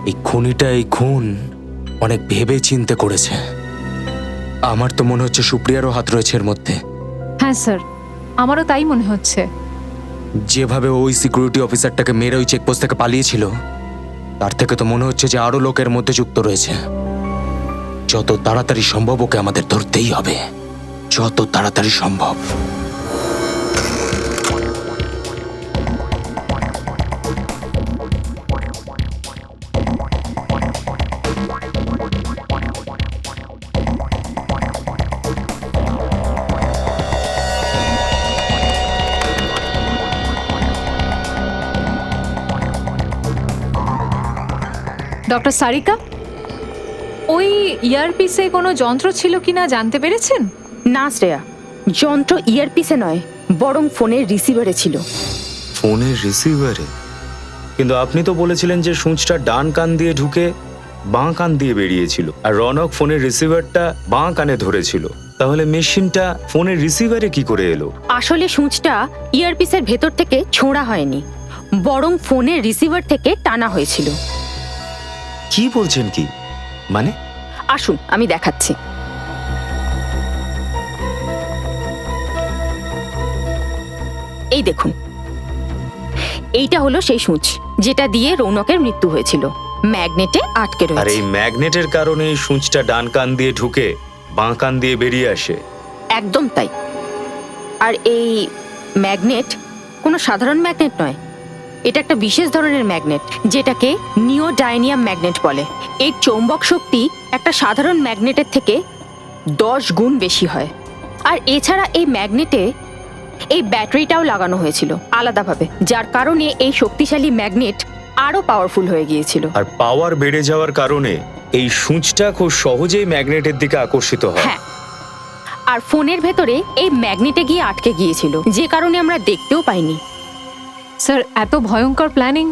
এই খুনিটা এই খুন অনেক ভেবে চিন্তে করেছে। আমার তো মনে হচ্ছে সুপ্রিয়ারও হাত রয়েছে এর মধ্যে। হ্যাঁ স্যার, আমারও তাই মনে হচ্ছে। যেভাবে ওই সিকিউরিটি অফিসারটাকে মেরে ওই চেকপোস্ট থেকে পালিয়েছিল, তার থেকে তো মনে হচ্ছে যে আরো লোকের মধ্যে যুক্ত রয়েছে। যত তাড়াতাড়ি সম্ভব ওকে আমাদের ধরতেই হবে, যত তাড়াতাড়ি সম্ভব। ডক্টর সারিকা, ওই ইয়ারপিসে কোনো যন্ত্র ছিল কিনা জানতে পেরেছেন? না শ্রেয়া, যন্ত্র ইয়ারপিসে নয়, বরং ফোনের রিসিভারে ছিল। ফোনের রিসিভারে? কিন্তু আপনি তো বলেছিলেন যে সূঁচটা ডান কান দিয়ে ঢুকে বাঁ কান দিয়ে বেরিয়েছিল, আর রৌনক ফোনের রিসিভারটা বাঁ কানে ধরেছিল। তাহলে মেশিনটা ফোনের রিসিভারে কি করে এলো? আসলে সূঁচটা ইয়ারপিসের ভেতর থেকে ছোঁড়া হয়নি, বরং ফোনের রিসিভার থেকে টানা হয়েছিল। কি বলছেন কি মানে? আসুন আমি দেখাচ্ছি। এই দেখুন, এইটা হলো সেই সূঁচ যেটা দিয়ে রৌনকের মৃত্যু হয়েছিল। ম্যাগনেটে আটকে আর রয়েছে। এই ম্যাগনেটের কারণে এই সূঁচটা ডান কান দিয়ে ঢুকে বাঁ কান দিয়ে বেরিয়ে আসে। একদম তাই। আর এই ম্যাগনেট কোনো সাধারণ ম্যাগনেট নয়, এটা একটা বিশেষ ধরনের ম্যাগনেট যেটাকে নিওডাইনিয়াম ম্যাগনেট বলে। এর চৌম্বক শক্তি একটা সাধারণ ম্যাগনেটের থেকে 10 গুণ বেশি হয়। আর এছাড়া এই ম্যাগনেটে এই ব্যাটারিটাও লাগানো হয়েছিল আলাদাভাবে, যার কারণে এই শক্তিশালী ম্যাগনেট আরো পাওয়ারফুল হয়ে গিয়েছিল। আর পাওয়ার বেড়ে যাওয়ার কারণে এই সূঁচটা খুব সহজেই ম্যাগনেটের দিকে আকর্ষিত হয়। হ্যাঁ, আর ফোনের ভেতরে এই ম্যাগনেটে গিয়ে আটকে গিয়েছিল, যে কারণে আমরা দেখতেও পাইনি। স্যার, এত ভয়ঙ্কর প্ল্যানিং,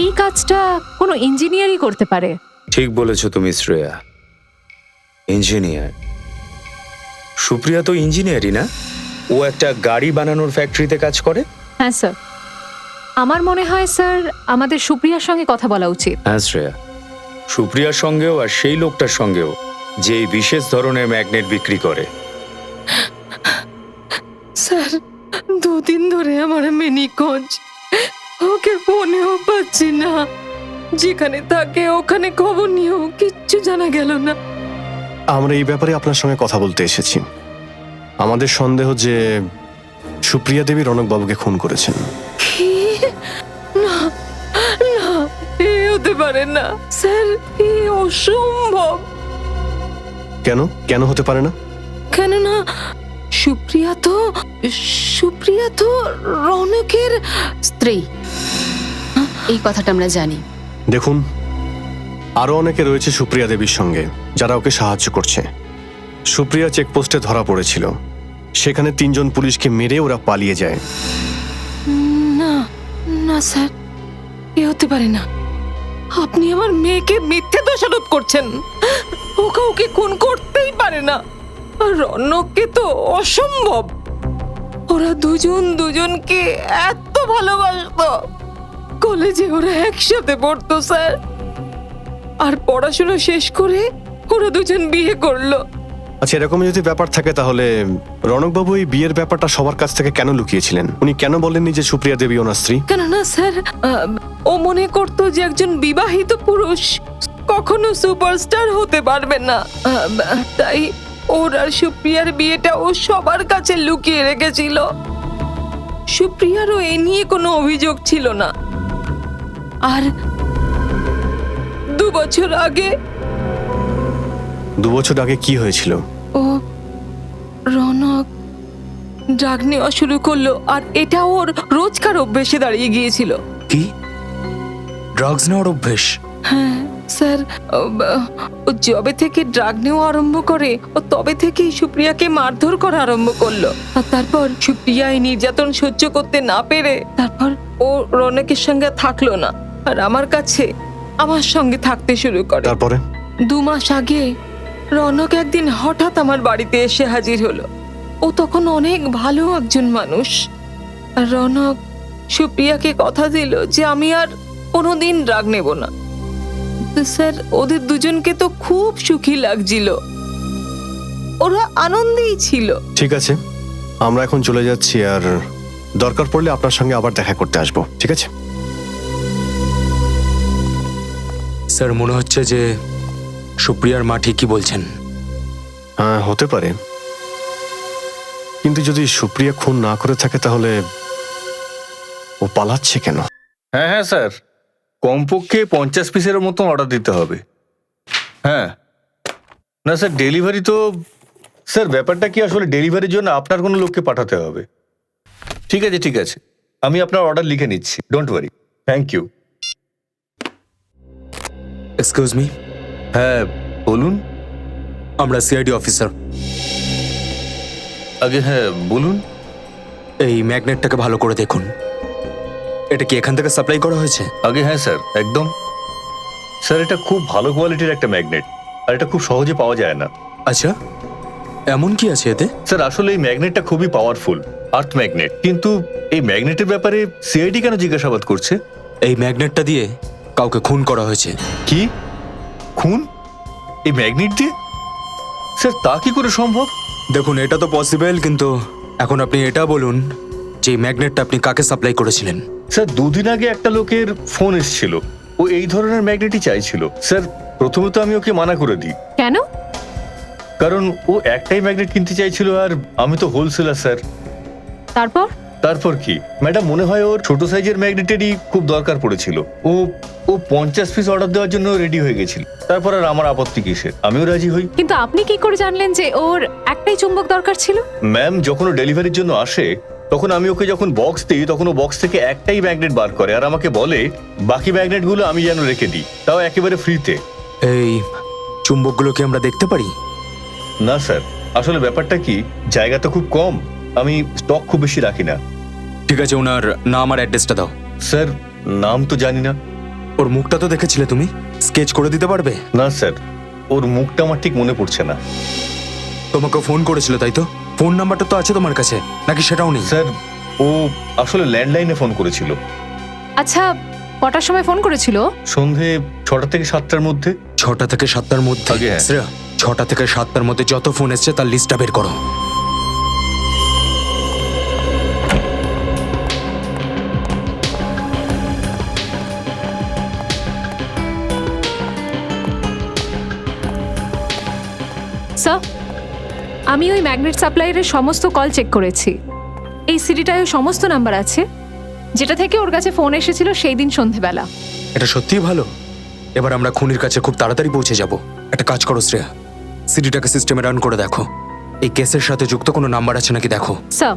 এই কাজটা কোনো ইঞ্জিনিয়ারই করতে পারে। ঠিক বলেছো তুমি শ্রেয়া, ইঞ্জিনিয়ার। সুপ্রিয়া তো ইঞ্জিনিয়ারই না? ও একটা গাড়ি বানানোর ফ্যাক্টরিতে কাজ করে। হ্যাঁ স্যার, আমার মনে হয় স্যার আমাদের সুপ্রিয়ার সঙ্গে কথা বলা উচিত। হ্যাঁ শ্রেয়া, সুপ্রিয়ার সঙ্গেও আর সেই লোকটার সঙ্গেও যে এই বিশেষ ধরনের ম্যাগনেট বিক্রি করে। স্যার, 2 দিন ধরে আমার মেয়ে নিখোঁজ, ওকে ফোনেও পাচ্ছি না। যেখানে থাকে ওখানে খবর নিয়েও কিচ্ছু জানা গেল না। আমরা এই ব্যাপারে আপনার সঙ্গে কথা বলতে এসেছি। আমাদের সন্দেহ যে সুপ্রিয়া দেবী রনকবাবুকে খুন করেছেন। কি? না না, এ হতে পারে না স্যার, এ অসম্ভব। কেন কেন হতে পারে না? কেননা সুপ্রিয়া তো রৌনকের স্ত্রী, এই কথাটা আমরা জানি। দেখুন, আরো অনেকে রয়েছে সুপ্রিয়া দেবীর সঙ্গে যারা ওকে সাহায্য করছে। সুপ্রিয়া চেকপোস্টে ধরা পড়েছিল, সেখানে 3 জন পুলিশকে মেরে ওরা পালিয়ে যায়। না না স্যার, এ হতে পারে না। আপনি আমার মেয়েকে মিথ্যে দোষারোপ করছেন। ও কাউকে খুন করতেই পারে না। আর রৌনককে তো অসম্ভব। ওরা দুজনকে এত ভালোবাসতো, কলেজে ওরা একসাথে পড়তো স্যার। আর পড়াশোনা শেষ করে ওরা দুজন বিয়ে করলো। আচ্ছা, এরকম যদি ব্যাপার থাকে তাহলে রনকবাবু এই বিয়ের ব্যাপারটা সবার কাছ থেকে কেন লুকিয়েছিলেন? উনি কেন বলেননি যে সুপ্রিয়া দেবী ওনার স্ত্রী? কেননা স্যার, ও মনে করতো যে একজন বিবাহিত পুরুষ কখনো সুপারস্টার হতে পারবে না। তাই ওর আর সুপ্রিয়ার বিয়েটা ও সবার কাছে লুকিয়ে রেখেছিল। সুপ্রিয়ারও এ নিয়ে কোনো অভিযোগ ছিল না। আর 2 বছর আগে 2 বছর আগে কি হয়েছিল? ও রনক ড্রাগ নেওয়া শুরু করলো, আর এটা ওর রোজকার অভ্যেসে দাঁড়িয়ে গিয়েছিল। কি? ড্রাগস নেওয়ার অভ্যেস? হ্যাঁ স্যার, ও যবে থেকে ড্রাগ নেওয়া আরম্ভ করে ও তবে থেকেই সুপ্রিয়াকে মারধর করা আরম্ভ করলো। আর তারপর সুপ্রিয়া এই নির্যাতন সহ্য করতে না পেরে তারপর ও রনকের সঙ্গে থাকলো না, আর আমার সঙ্গে থাকতে শুরু করে। তারপরে 2 মাস আগে রনক একদিন হঠাৎ আমার বাড়িতে এসে হাজির হলো। ও তখন অনেক ভালো একজন মানুষ। আর রনক সুপ্রিয়াকে কথা দিল যে আমি আর কোনোদিন ড্রাগ নেব না। তো স্যার, ওদের দুজনকে তো খুব সুখী লাগছিল, ওরা আনন্দেই ছিল। ঠিক আছে, আমরা এখন চলে যাচ্ছি, আর দরকার পড়লে আপনার সঙ্গে আবার দেখা করতে আসবো। ঠিক আছে স্যার, মনে হচ্ছে যে সুপ্রিয়ার মা ঠিকই বলছেন। হ্যাঁ, হতে পারে, কিন্তু যদি সুপ্রিয়া খুন না করে থাকে তাহলে ও পালাচ্ছে কেন? হ্যাঁ হ্যাঁ স্যার, কমপক্ষে 50 পিসের মতো অর্ডার দিতে হবে। হ্যাঁ না স্যার, ডেলিভারি তো স্যার, ব্যাপারটা কি আসলে ডেলিভারির জন্য আপনার কোনো লোককে পাঠাতে হবে। ঠিক আছে ঠিক আছে, আমি আপনার অর্ডার লিখে নিচ্ছি, don't worry. Thank you. Excuse me. হ্যাঁ বলুন। আমরা সিআইডি অফিসার। আগে হ্যাঁ বলুন। এই ম্যাগনেটটাকে ভালো করে দেখুন, এটা কি এখান থেকে সাপ্লাই করা হয়েছে? আগে হ্যাঁ স্যার, একদম। স্যার, এটা খুব ভালো কোয়ালিটির একটা ম্যাগনেট, আর এটা খুব সহজে পাওয়া যায় না। আচ্ছা, এমন কি আছে এতে? স্যার, আসলে এই ম্যাগনেটটা খুবই পাওয়ারফুল, আর্থ ম্যাগনেট। কিন্তু এই ম্যাগনেটের ব্যাপারে সিআইডি কেন জিজ্ঞাসাবাদ করছে? এই ম্যাগনেটটা দিয়ে কাউকে খুন করা হয়েছে। কি খুন এই ম্যাগনেট দিয়ে? স্যার তা কি করে সম্ভব? দেখুন, এটা তো পসিবল, কিন্তু এখন আপনি এটা বলুন যে এই ম্যাগনেটটা আপনি কাকে সাপ্লাই করেছিলেন? স্যার 2 দিন আগে একটা লোকের ফোন এসেছিল, ও এই ধরনের ম্যাগনেটই চাইছিল। স্যার প্রথমে তো আমি ওকে মানা করে দিই, কেন? কারণ ও একটাই ম্যাগনেট কিনতে চাইছিল আর আমি তো হোলসেলার স্যার। তারপর? তারপর কি ম্যাডাম, মনে হয় ওর ছোট সাইজের ম্যাগনেটেরই খুব দরকার পড়েছিল। ও ও 50 পিস অর্ডার দেওয়ার জন্য রেডি হয়ে গেছিল। তারপর আর আমার আপত্তি কিসের, আমিও রাজি হই। কিন্তু আপনি কি করে জানলেন যে ওর একটাই চুম্বক দরকার ছিল? ম্যাম, যখন ও ডেলিভারির জন্য আসে তখন আমি ওকে যখন বক্স দিই তখন ও বক্স থেকে একটাই ম্যাগনেট বার করে আর আমাকে বলে বাকি ম্যাগনেটগুলো আমি যেন রেখে দিই, তাও একেবারে ফ্রিতে। এই চুম্বকগুলো কি আমরা দেখতে পারি? না স্যার, আসলে ব্যাপারটা কি, জায়গা তো খুব কম, আমি স্টক খুব বেশি রাখি না। ঠিক আছে, ওনার নাম আর অ্যাড্রেসটা দাও। স্যার নাম তো জানি না। ওর মুখটা তো দেখেছিলে তুমি, স্কেচ করে দিতে পারবে? না স্যার, ওর মুখটা আমার ঠিক মনে পড়ছে না। তোমাকে ফোন করেছিল তাই তো? ফোন নাম্বারটা তো আছে তোমার কাছে, নাকি সেটাও নেই? স্যার ও আসলে ল্যান্ডলাইনে ফোন করেছিল। আচ্ছা, কটার সময় ফোন করেছিল? সন্ধে 6টা থেকে 7টার মধ্যে। 6টা থেকে 7টার মধ্যে? আগে হ্যাঁ। শ্রেয়া, 6টা থেকে 7টার মধ্যে যত ফোন এসছে তার লিস্টটা বের করো। স্যার, আমি ওই ম্যাগনেট সাপ্লাইয়ের সমস্ত কল চেক করেছি। এই সিডিটায় সমস্ত নাম্বার আছে যেটা থেকে ওর কাছে ফোন এসেছিল সেই দিন সন্ধেবেলা। এটা সত্যিই ভালো। এবার আমরা খুনির কাছে খুব তাড়াতাড়ি পৌঁছে যাব। একটা কাজ করো শ্রেয়া, সিডিটাকে সিস্টেমে রান করে দেখো, এই কেসের সাথে যুক্ত কোনো নাম্বার আছে নাকি দেখো। স্যার,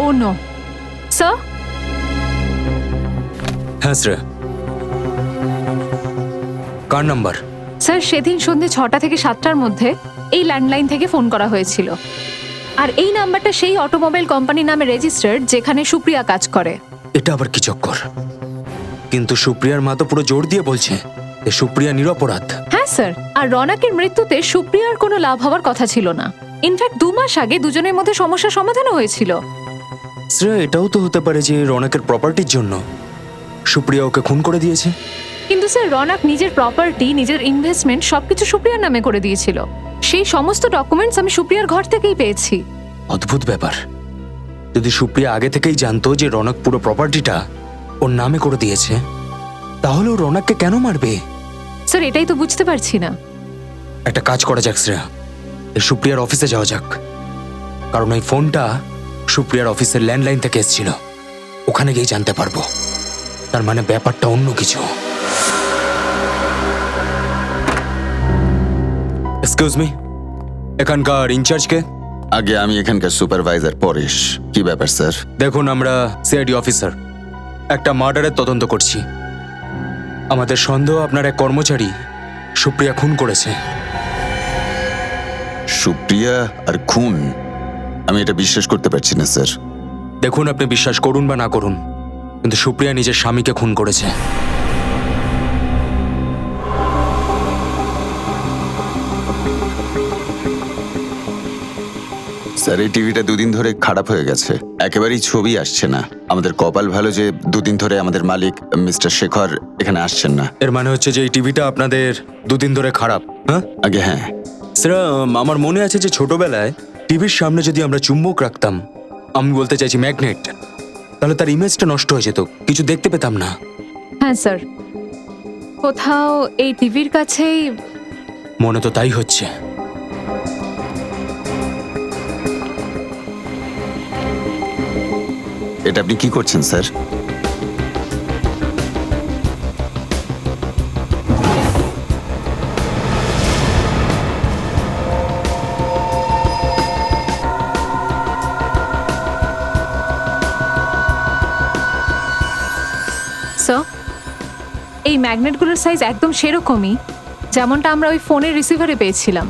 ও নো। স্যার? হ্যাঁ শ্রেয়া, কার নাম্বার? স্যার, সেদিন সন্ধে 6টা থেকে 7টার মধ্যে এই ল্যান্ডলাইন থেকে ফোন করা হয়েছিল। আর এই নাম্বারটা সেই অটোমোবাইল কোম্পানির নামে রেজিস্টার্ড যেখানে সুপ্রিয়া কাজ করে। এটা আবার কি চক্কর? কিন্তু সুপ্রিয়ার মা তো পুরো জোর দিয়ে বলছে যে সুপ্রিয়া নিরপরাধ। হ্যাঁ স্যার, আর রনকের মৃত্যুতে সুপ্রিয়ার কোনো লাভ হওয়ার কথা ছিল না। ইনফ্যাক্ট 2 মাস আগে দুজনের মধ্যে সমস্যার সমাধানও হয়েছিল। শ্রেয়া, এটাও তো হতে পারে যে রনকের প্রপার্টির জন্য সুপ্রিয়া ওকে খুন করে দিয়েছে। কিন্তু স্যার, রনক নিজের প্রপার্টি, নিজের ইনভেস্টমেন্ট সবকিছু সুপ্রিয়ার নামে করে দিয়েছিল। সেই সমস্ত ডকুমেন্টস আমি সুপ্রিয়ার ঘর থেকেই পেয়েছি। অদ্ভুত ব্যাপার। যদি সুপ্রিয়া আগে থেকেই জানতো যে রনক পুরো প্রপার্টিটা ওর নামে করে দিয়েছে, তাহলে ও রনককে কেন মারবে? স্যার, এটাই তো বুঝতে পারছি না। একটা কাজ করা যাক শ্রেয়া, এই সুপ্রিয়ার অফিসে যাওয়া যাক, কারণ ওই ফোনটা সুপ্রিয়ার অফিসের ল্যান্ডলাইন থেকে এসেছিল। ওখানে গিয়ে জানতে পারবো। তার মানে ব্যাপারটা অন্য কিছু। এক্সকিউজ মি, এখানকার ইনচার্জকে? আগে আমি এখানকার সুপারভাইজার পরেশ। কি ব্যাপার স্যার? দেখুন, আমরা সিআইডি অফিসার একটা মার্ডারের তদন্ত করছি। আমাদের সন্দেহ আপনার এক কর্মচারী সুপ্রিয়া খুন করেছে। সুপ্রিয়া আর খুন? আমি এটা বিশ্বাস করতে পারছি না স্যার। দেখুন, আপনি বিশ্বাস করুন বা না করুন, কিন্তু সুপ্রিয়া নিজের স্বামীকে খুন করেছে। স্যার, এই টিভিটা 2 দিন ধরে খারাপ হয়ে গেছে, একেবারেই ছবি আসছে না। আমাদের কপাল ভালো যে 2 দিন ধরে আমাদের মালিক মিস্টার শেখর এখানে আসছেন না। এর মানে হচ্ছে যে এই টিভিটা আপনাদের 2 দিন ধরে খারাপ? হ্যাঁ আগে হ্যাঁ স্যার, আমার মনে আছে যে ছোটবেলায় টিভির সামনে যদি আমরা চুম্বক রাখতাম, আমি বলতে চাইছি ম্যাগনেট, তাহলে তার ইমেজটা নষ্ট হয়ে যেত, কিছু দেখতে পেতাম না। হ্যাঁ স্যার, কোথাও এই টিভির কাছেই। মনে তো তাই হচ্ছে। এটা আপনি কি করছেন স্যার? স্যার, এই ম্যাগনেটগুলোর সাইজ একদম সেরকমই যেমনটা আমরা ওই ফোনের রিসিভারে পেয়েছিলাম।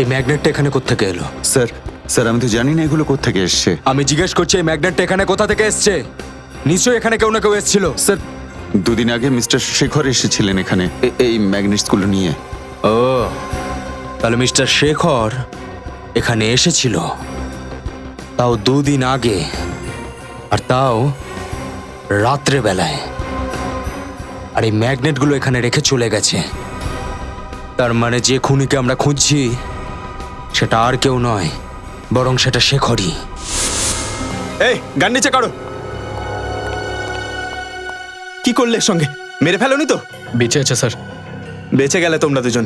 এই ম্যাগনেটটা এখানে কোত্থেকে এলো? স্যার স্যার আমি তো জানি না এগুলো কোত্থেকে এসছে। আমি জিজ্ঞেস করছি এই ম্যাগনেটটা এখানে কোথা থেকে এসছে? নিশ্চয়ই এখানে কেউ না কেউ এসেছিল। স্যার 2 দিন আগে মিস্টার শেখর এসেছিলেন এখানে এই ম্যাগনেটসগুলো নিয়ে। ও, তাহলে মিস্টার শেখর এখানে এসেছিল, তাও 2 দিন আগে, আর তাও রাত্রে বেলায়। আর এই ম্যাগনেটগুলো এখানে রেখে চলে গেছে। তার মানে যে খুনিকে আমরা খুঁজছি সেটা আর কেউ নয়, বরং সেটা শেখরই। এই গান নিচে করো। কি করলে এর সঙ্গে? মেরে ফেলোনি তো? বেঁচে আছে স্যার। বেঁচে গেলে তোমরা দুজন,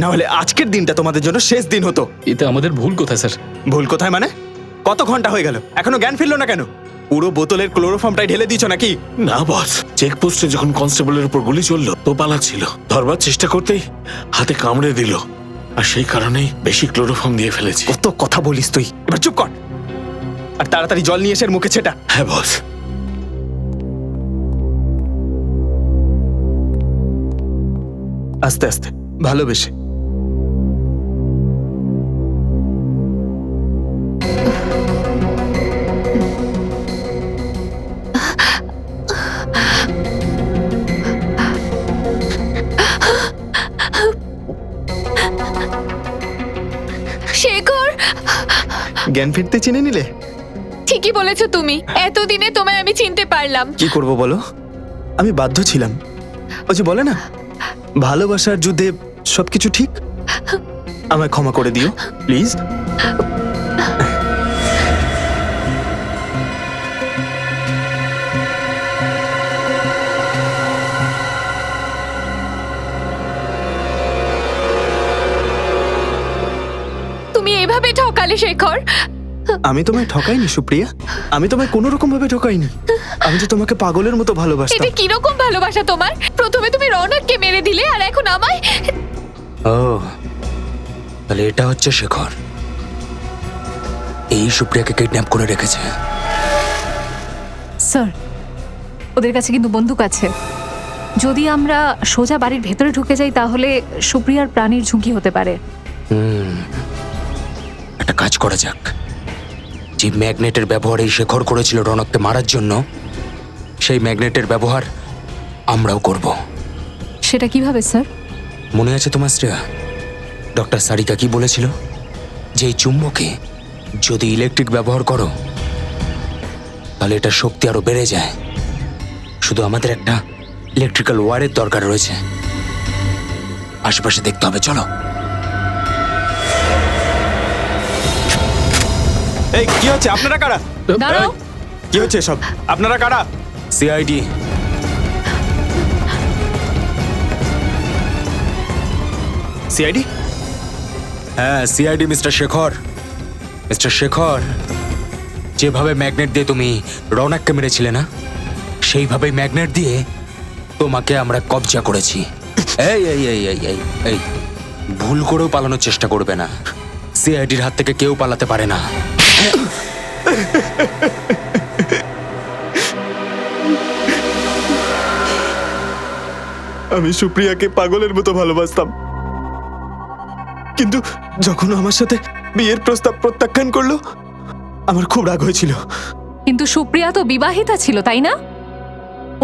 না হলে আজকের দিনটা তোমাদের জন্য শেষ দিন হতো। এতে আমাদের ভুল কোথায় স্যার? ভুল কোথায় মানে? কত ঘন্টা হয়ে গেল, এখনো জ্ঞান ফিরলো না কেন? পুরো বোতলের ক্লোরোফর্মটাই ঢেলে দিয়েছো নাকি? না বস, চেকপোস্টে যখন কনস্টেবলের উপর গুলি চললো তো পালাচ্ছিল, ধরবার চেষ্টা করতেই হাতে কামড়ে দিল, আর সেই কারণেই বেশি ক্লোরোফর্ম দিয়ে ফেলেছি। কত কথা বলিস তুই, এবার চুপ কর আর তাড়াতাড়ি জল নিয়ে এসে এর মুখে ছেটা। হ্যাঁ বস। আস্তে আস্তে, ভালোবেসে। শেখর, জ্ঞান ফিরতে চিনে নিলে? ঠিকই বলেছো তুমি, এতদিনে তোমায় আমি চিনতে পারলাম। কি করব বলো, আমি বাধ্য ছিলাম। ওই যে বলে না, ভালোবাসার যুদ্ধে সবকিছু ঠিক। আমায় ক্ষমা করে দিও প্লিজ। তুমি এভাবে ঠকালে শেখর। আমি তোমায় ঠকাইনি সুপ্রিয়া, আমি তোমায় কোনো রকম ভাবে ঠকাইনি। আমি তো তোমাকে পাগলের মতো ভালোবাসতাম। এটা কিরকম ভালোবাসা তোমার? প্রথমে তুমি রৌনককে মেরে দিলে আর এখন আমায়। ও, তাহলে এটা হচ্ছে শেখর। এই সুপ্রিয়াকে কিডন্যাপ করে রেখেছে। স্যার, ওদের কাছে কিন্তু বন্দুক আছে। যদি আমরা সোজা বাড়ির ভেতরে ঢুকে যাই তাহলে সুপ্রিয়ার প্রাণীর ঝুঁকি হতে পারে। একটা কাজ করা যাক, যে ম্যাগনেটের ব্যবহার এই শেখর করেছিল রনককে মারার জন্য, সেই ম্যাগনেটের ব্যবহার আমরাও করব। সেটা কিভাবে স্যার? মনে আছে তোমার শ্রেয়া, ডক্টর সারিকা কি বলেছিল? যে এই চুম্বকে যদি ইলেকট্রিক ব্যবহার করো তাহলে এটা শক্তি আরো বেড়ে যায়। শুধু আমাদের একটা ইলেকট্রিক্যাল ওয়্যারের দরকার রয়েছে। আশেপাশে দেখতে হবে, চলো। এই কি হচ্ছে? আপনারা কারা? দাঁড়াও। কি হচ্ছে সব? আপনারা কারা? সিআইডি। সিআইডি? হ্যাঁ, CID mister Shekhar. Mister Shekhar, যেভাবে ম্যাগনেট দিয়ে তুমি রৌনককে মেরেছিলে না, সেইভাবেই ম্যাগনেট দিয়ে তোমাকে আমরা কবজা করেছি। এই এই এই এই এই এই ভুল করেও পালানোর চেষ্টা করবে না। সিআইডির হাত থেকে কেউ পালাতে পারে না। আমি সুপ্রিয়াকে পাগলের মতো ভালোবাসতাম, কিন্তু যখন আমার সাথে বিয়ের প্রস্তাব প্রত্যাখ্যান করলো আমার খুব রাগ হয়েছিল। কিন্তু সুপ্রিয়া তো বিবাহিতা ছিল, তাই না?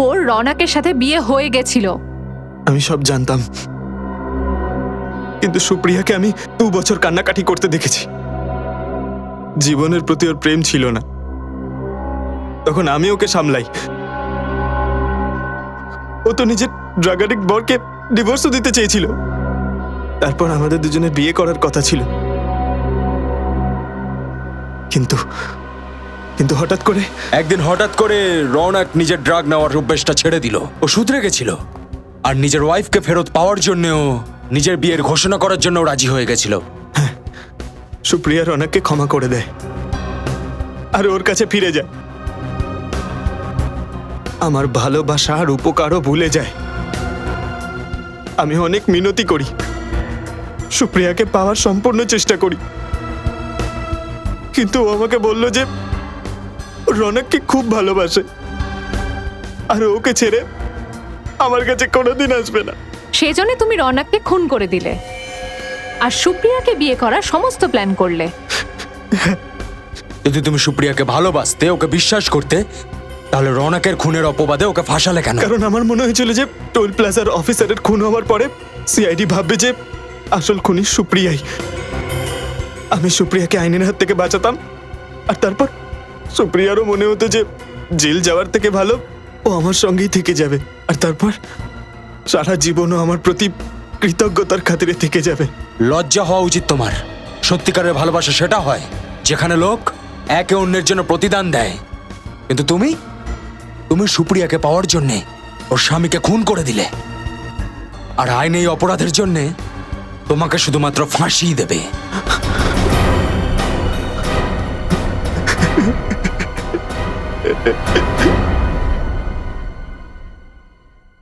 ওর রৌনকের সাথে বিয়ে হয়ে গেছিল। আমি সব জানতাম, কিন্তু সুপ্রিয়াকে আমি 2 বছর কান্নাকাটি করতে দেখেছি। জীবনের প্রতি ওর প্রেম ছিল না। তখন আমি ওকে সামলাই। ও তো নিজের ড্রাগ অ্যাডিক্ট বরকে ডিভোর্সও দিতে চেয়েছিল। তারপর আমাদের দুজনের বিয়ে করার কথা ছিল, কিন্তু কিন্তু হঠাৎ করে একদিন হঠাৎ করে রৌনক নিজের ড্রাগ নেওয়ার অভ্যেসটা ছেড়ে দিল। ও শুধরে গেছিল, আর নিজের ওয়াইফকে ফেরত পাওয়ার জন্যও, নিজের বিয়ের ঘোষণা করার জন্য রাজি হয়ে গেছিল। সুপ্রিয়া রৌনককে ক্ষমা করে দেয় আর ওর কাছে ফিরে যায়। আমার ভালোবাসা আর উপকারও ভুলে যায়। আমি অনেক মিনতি করি, সুপ্রিয়াকে পাওয়ার সম্পূর্ণ চেষ্টা করি, কিন্তু ও আমাকে বলল যে রৌনককে খুব ভালোবাসে আর ওকে ছেড়ে আমার কাছে কোনোদিন আসবে না। সেজন্য তুমি রৌনককে খুন করে দিলে। আর সুপ্রিয়াকে বিয়ে করার সমস্ত প্ল্যান করলে। যদি তুমি সুপ্রিয়াকে ভালোবাসতে, ওকে বিশ্বাস করতে, তাহলে রৌনকের খুনের অপবাদে ওকে ফাঁসালে কেন? কারণ আমার মনে হয়েছিল যে টোল প্লাজার অফিসারের খুন হওয়ার পরে সিআইডি ভাববে যে আসল খুনি সুপ্রিয়াই। আমি সুপ্রিয়াকে আইনের হাত থেকে বাঁচাতাম, আর তারপর সুপ্রিয়ারও মনে হতো যে জেল যাওয়ার থেকে ভালো ও আমার সঙ্গেই থেকে যাবে, আর তারপর সারা জীবনও আমার প্রতি কৃতজ্ঞতার খাতিরে থেকে যাবে। লজ্জা হওয়া উচিত তোমার। সত্যিকারের ভালোবাসা সেটা হয় যেখানে লোক একে অন্যের জন্য প্রতিদান দেয়, কিন্তু তুমি সুপ্রিয়াকে পাওয়ার জন্যে ওর স্বামীকে খুন করে দিলে, আর আইন এই অপরাধের জন্যে তোমাকে শুধুমাত্র ফাঁসিই দেবে। Ha ha ha.